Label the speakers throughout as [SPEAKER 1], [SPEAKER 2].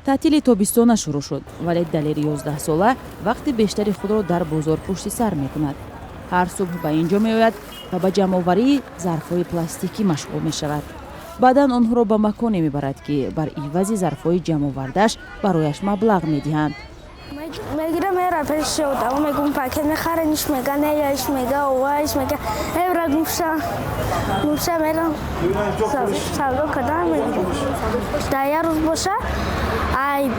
[SPEAKER 1] تعطیل تابستان شروع شد ولی دلیر 11 ساله وقت بیشتری خود را در بازار پشت سر می کند. هر صبح به اینجا می آید و به جمع‌آوری ظرف‌های پلاستیکی مشغول می شود. بعداً آنها را به مکانی می برد که بر عوض ظرف‌های جمع آورده‌اش برایش مبلغ می دهند.
[SPEAKER 2] میگیرم میره پیش و میگم پاکت میخرنش میگه نه یاش میگه اوایش میگه ایرا گوشه میرم سالو کدام دایر روز باشه ای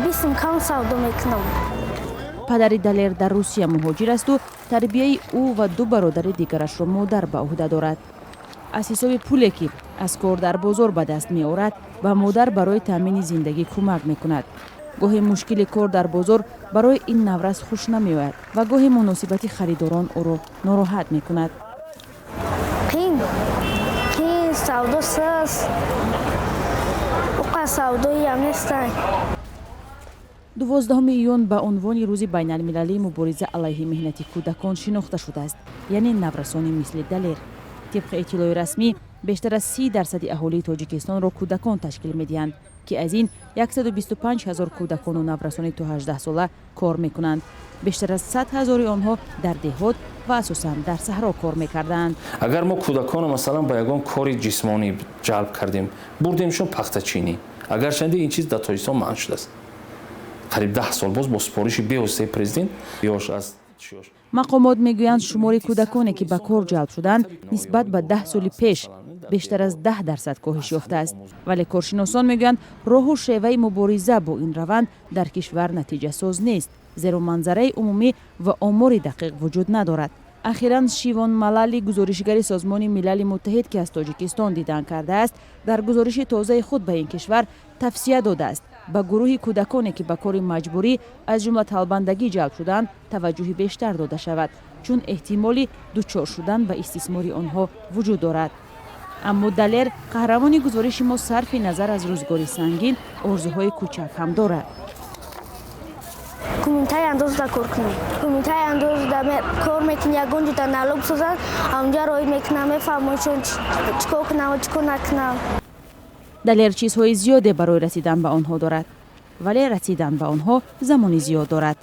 [SPEAKER 2] بیسم کم سالو میکنم.
[SPEAKER 1] پدر دلیر در روسیه مهاجر است و تربیه او و 2 برادر دیگرش را مادر به عهده دارد. از حساب پولی که از کار در بازار به دست می آورد و مادر برای تامین زندگی کمک می کند. گاهی مشکل کار در بازار برای این نورس خوش نمی آید و گاهی مناسبت خریداران او را ناراحت می کند.
[SPEAKER 2] قین سودو سس او سودویی هم نیستن.
[SPEAKER 1] 12 ایون به عنوان روز بین المللی مبارزه علیه مهنت کودکان شناخته شده است، یعنی نورسانی مثل دلیر. طبق اطلاع رسمی بیشتر از 30% اهالی تاجیکستان را کودکان تشکیل می‌دهند که از این 125,000 کودکان و نورسان تا 18 ساله کار می‌کنند. بیشتر از 100,000 آنها در دهات و اساساً در صحرا کار می‌کردند.
[SPEAKER 3] اگر ما کودکان مثلا با یگان کار جسمانی جلب کردیم بردیمشون پختچینی، اگر چندی این چیز در تاجیکستان منع شده است. قریب 10 سال باز با سپارش بی‌واسطه پرزیدنت یاش از
[SPEAKER 1] مقامات میگویند شمار کودکانی که به کار جلب شدند نسبت به 10 سال پیش بیشتر از 10% کاهش یافته است، ولی کارشناسان میگویند راه و شیوه مبارزه با این روند در کشور نتیجه ساز نیست، زیرا منظره عمومی و آمار دقیق وجود ندارد. اخیراً شیوان ملالی گزارشگر سازمان ملل متحد که از تاجیکستان دیدن کرده است در گزارش تازه خود به این کشور توصیه داده است به گروه کودکانی که به کار مجبوری از جمله طالباندگی جلب شدند توجه بیشتر داده شود، چون احتمالی دچار شدن به استثمار آنها وجود دارد. اما دلیر قهرمان گزارش ما صرف نظر از روزگاری سنگین آرزوهای کوچک هم دارد.
[SPEAKER 2] کمیته انداز دا کار کنیم. کمیته انداز دا کار میکنه یگان جدا نالوگ سازد اونجا روی میکنم میفهمونشون چکو کنم و چکو نکنم.
[SPEAKER 1] دلیر چیزهای زیاده برای رسیدن به آنها دارد، ولی رسیدن به آنها زمانی زیاد دارد.